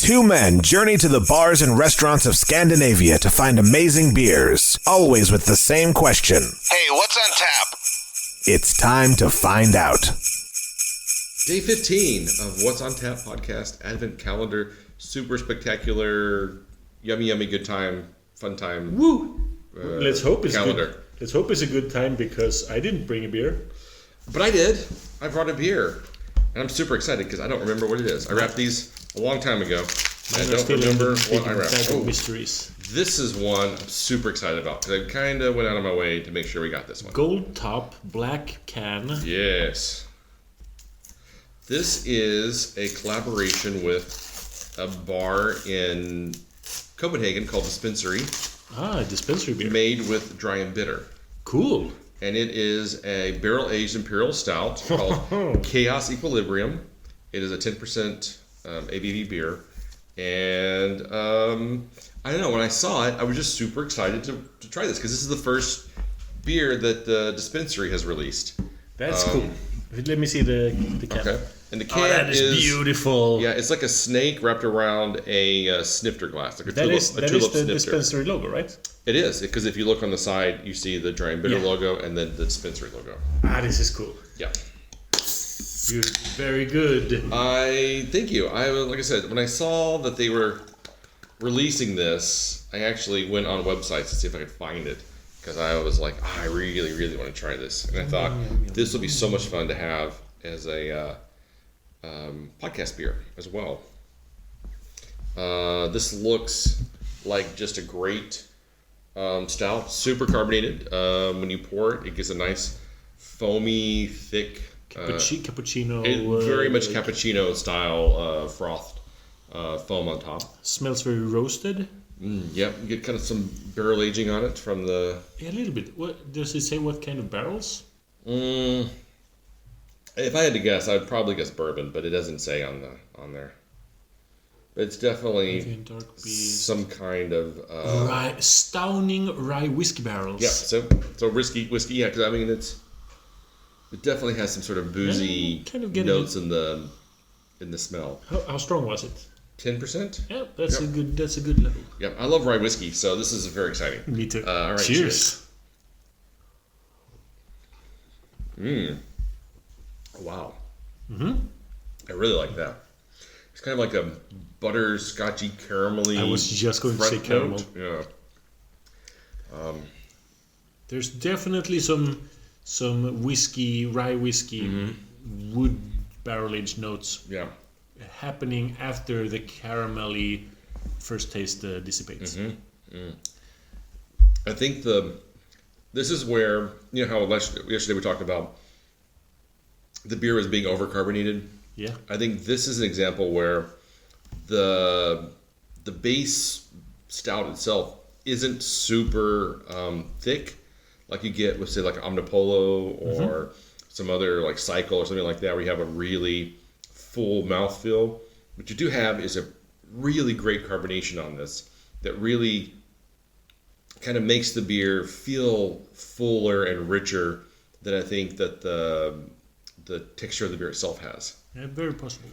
Two men journey to the bars and restaurants of Scandinavia to find amazing beers, always with the same question. Hey, what's on tap? It's time to find out. Day 15 of What's on Tap podcast, Advent calendar, super spectacular, yummy, yummy, good time, fun time. Woo! Let's hope it's calendar. good. Let's hope it's a good time because I didn't bring a beer. But I did. I brought a beer. And I'm super excited because I don't remember what it is. I wrapped these a long time ago. And I don't remember what I wrapped. Oh, mysteries. This is one I'm super excited about because I kind of went out of my way to make sure we got this one. Gold top, black can. Yes. This is a collaboration with a bar in Copenhagen called Dispensary. Dispensary beer. Made with dry and bitter. Cool. And it is a barrel-aged imperial stout called Chaos Equilibrium. It is a 10% ABV beer. And I don't know, when I saw it, I was just super excited to try this because this is the first beer that the Dispensary has released. That's cool. Let me see the can. Okay. And the can that is beautiful. Yeah, it's like a snake wrapped around a snifter glass. Like that is the snifter. Dispensary logo, right? It is, because if you look on the side, you see the dry and bitter logo and then the Dispensary logo. This is cool. Yeah. Very good. Thank you. Like I said, when I saw that they were releasing this, I actually went on websites to see if I could find it. Because I was like, I really, really want to try this. And I thought, this will be so much fun to have as a podcast beer as well. This looks like just a great stout, super carbonated. When you pour it, it gets a nice foamy, thick, cappuccino. Very much cappuccino style frothed foam on top. Smells very roasted. Yep, you get kind of some barrel aging on it from the. Yeah, a little bit. What does it say? What kind of barrels? If I had to guess, I'd probably guess bourbon, but it doesn't say on there. It's definitely some kind of rye, Stauning rye whiskey barrels. Yeah, so whiskey. Yeah, because I mean it definitely has some sort of boozy notes in the smell. How strong was it? 10%. Yeah, that's a good level. Yeah, I love rye whiskey, so this is very exciting. Me too. All right, cheers. Wow. I really like that. It's kind of like a butterscotchy, caramelly. I was just going to say caramel. Note. Yeah. There's definitely some whiskey, rye whiskey, wood barrel aged notes. Yeah. Happening after the caramelly first taste dissipates. I think this is where, you know how yesterday we talked about the beer was being overcarbonated. Yeah. I think this is an example where the base stout itself isn't super thick like you get with, say, like Omnipolo or some other like Cycle or something like that, where you have a really full mouthfeel. What you do have is a really great carbonation on this that really kind of makes the beer feel fuller and richer than I think that the texture of the beer itself has. Yeah, very possible.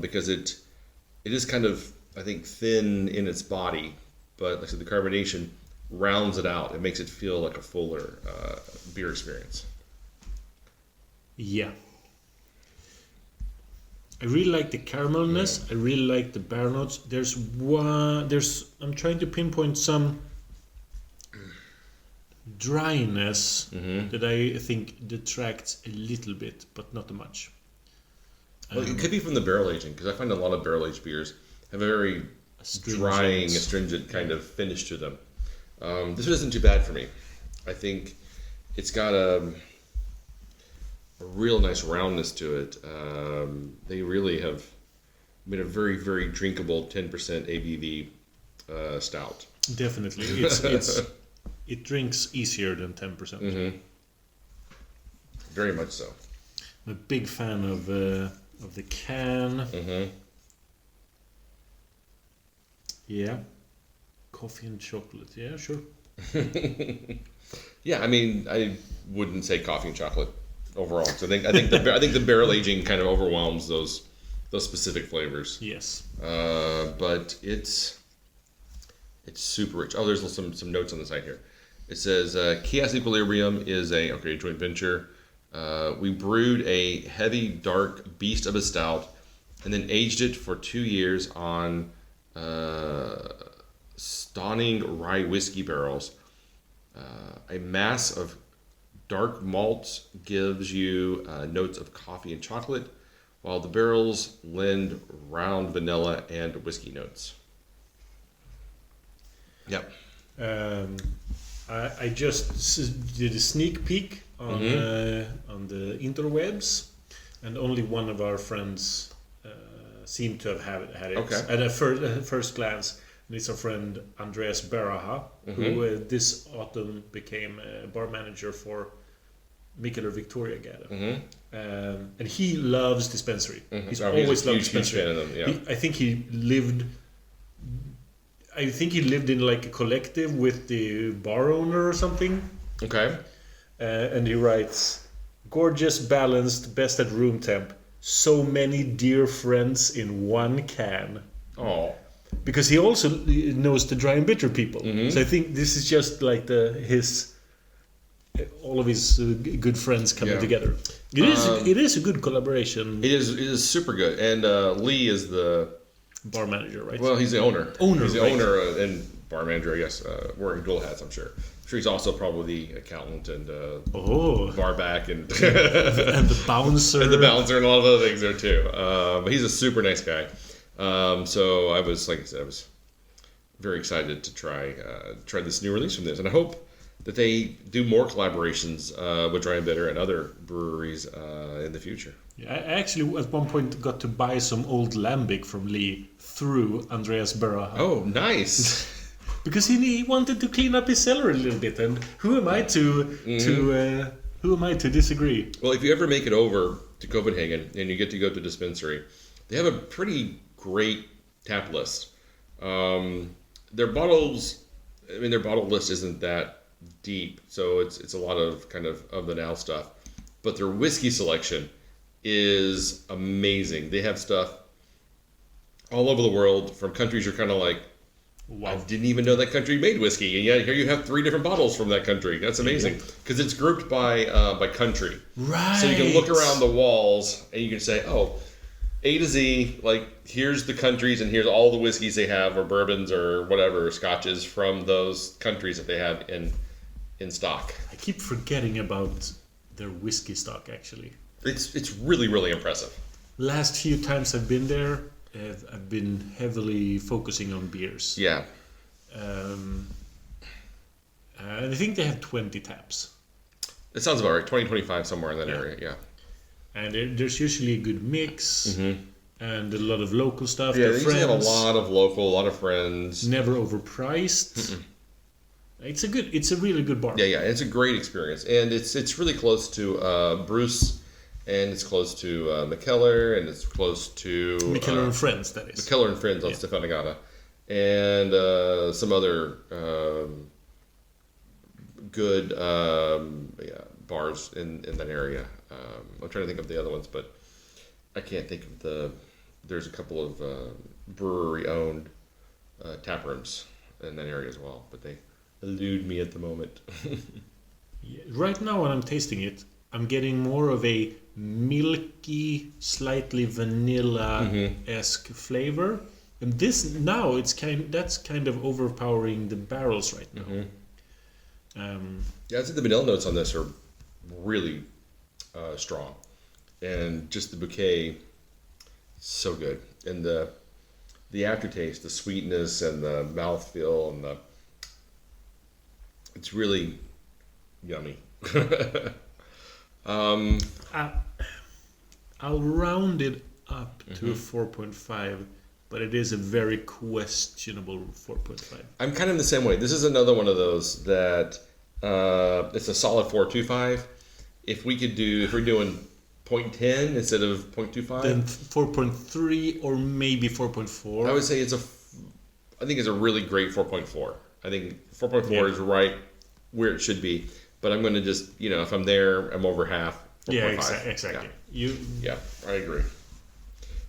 Because it is kind of, I think, thin in its body, but like I said, the carbonation rounds it out. It makes it feel like a fuller beer experience. Yeah. I really like the caramelness. I really like the barrel notes. I'm trying to pinpoint some dryness that I think detracts a little bit, but not much. Well, it could be from the barrel aging, because I find a lot of barrel aged beers have a very drying, astringent kind of finish to them. This isn't too bad for me. I think it's got a real nice roundness to it. They really have made a very, very drinkable 10% ABV stout. Definitely, it drinks easier than 10%. Very much so. I'm a big fan of the can. Yeah, coffee and chocolate. Yeah, sure. Yeah, I mean, I wouldn't say coffee and chocolate overall. So I think the barrel aging kind of overwhelms those those specific flavors. Yes. But it's super rich. Oh, there's some notes on the side here. It says Chaos Equilibrium is a joint venture. We brewed a heavy, dark beast of a stout, and then aged it for 2 years on Stauning rye whiskey barrels. A mass of dark malts gives you notes of coffee and chocolate, while the barrels lend round vanilla and whiskey notes. Yep. I just did a sneak peek on the interwebs, and only one of our friends seemed to have had it at a first glance. And it's our friend Andreas Beraha, who this autumn became a bar manager for Mikkeller Victoria Gade. And he loves Dispensary. He's always loved Dispensary. Huge fan of them, yeah. I think he lived in like a collective with the bar owner or something. Okay. And he writes, gorgeous, balanced, best at room temp. So many dear friends in one can. Oh. Because he also knows the dry and bitter people. So I think this is just like all of his good friends coming together. It is a good collaboration. It is super good. And Lee is the bar manager, right? Well, he's the owner. He's the right. owner and bar manager, I guess, wearing dual hats, I'm sure. I'm sure he's also probably the accountant and bar back and and the bouncer. And the bouncer and a lot of other things there too. But he's a super nice guy. So I was, like I said, I was very excited to try this new release from this. And I hope that they do more collaborations with Dry and Bitter and other breweries in the future. Yeah, I actually at one point got to buy some old lambic from Lee through Andreas Beraha. Oh, nice! Because he wanted to clean up his cellar a little bit, and who am I to disagree? Well, if you ever make it over to Copenhagen and you get to go to Dispensary, they have a pretty great tap list. Their bottle list isn't that deep, so it's a lot of kind of the now stuff. But their whiskey selection is amazing. They have stuff all over the world from countries you're kind of like, wow, I didn't even know that country made whiskey, and yet here you have 3 different bottles from that country. That's amazing because it's grouped by country. Right. So you can look around the walls and you can say, oh, A to Z, like here's the countries and here's all the whiskeys they have, or bourbons or whatever, scotches from those countries that they have in stock. I keep forgetting about their whiskey stock. Actually, it's really, really impressive. Last few times I've been there, I've been heavily focusing on beers. Yeah. And I think they have 20 taps. It sounds about right. 20-25 somewhere in that area. Yeah. And there's usually a good mix and a lot of local stuff. Yeah, they usually have a lot of local, a lot of friends. Never overpriced. It's a really good bar. Yeah, it's a great experience, and it's really close to Bruce, and it's close to Mikkeller, and it's close to Mikkeller and Friends. That is Mikkeller and Friends on Stefan Agata, and some other good bars in that area. I'm trying to think of the other ones, but I can't think of there's a couple of brewery-owned tap rooms in that area as well, but they elude me at the moment. Right now when I'm tasting it, I'm getting more of a milky, slightly vanilla-esque flavor. And this now that's kind of overpowering the barrels right now. Yeah, I'd say the vanilla notes on this are really strong, and just the bouquet, so good, and the aftertaste, the sweetness, and the mouthfeel, and it's really yummy. I'll round it up to a 4.5, but it is a very questionable 4.5. I'm kind of the same way. This is another one of those that it's a solid 4.25. If we're doing 0.10 instead of 0.25, then 4.3 or maybe 4.4. I would say I think it's a really great 4.4. I think 4.4 is right where it should be. But I'm going to just, if I'm there, I'm over half. 4.5. Yeah, exactly. Yeah, I agree.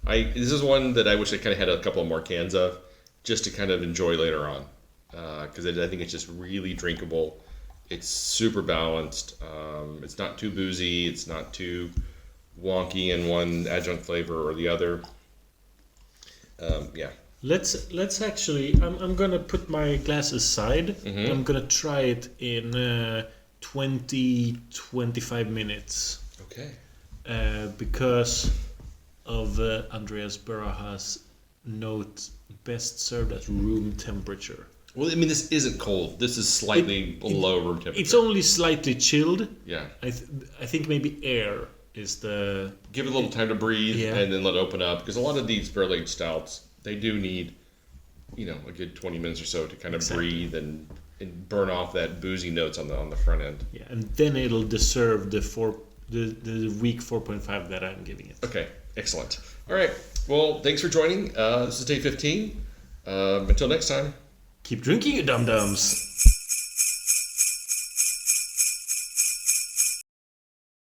This is one that I wish I kind of had a couple more cans of, just to kind of enjoy later on, because I think it's just really drinkable. It's super balanced. It's not too boozy. It's not too wonky in one adjunct flavor or the other. Yeah. Let's actually. I'm gonna put my glass aside. Mm-hmm. I'm gonna try it in 20-25 minutes. Okay. Because of Andreas Barajas' note, best served at room temperature. Well, I mean, this isn't cold. This is slightly below room temperature. It's only slightly chilled. Yeah. I think maybe air is the... Give it a little time to breathe, Yeah. and then let it open up. Because a lot of these barrel-aged stouts, they do need, a good 20 minutes or so to kind of breathe and burn off that boozy notes on the front end. Yeah, and then it'll deserve the weak 4.5 that I'm giving it. Okay, excellent. All right. Well, thanks for joining. This is day 15. Until next time. Keep drinking, you dum-dums.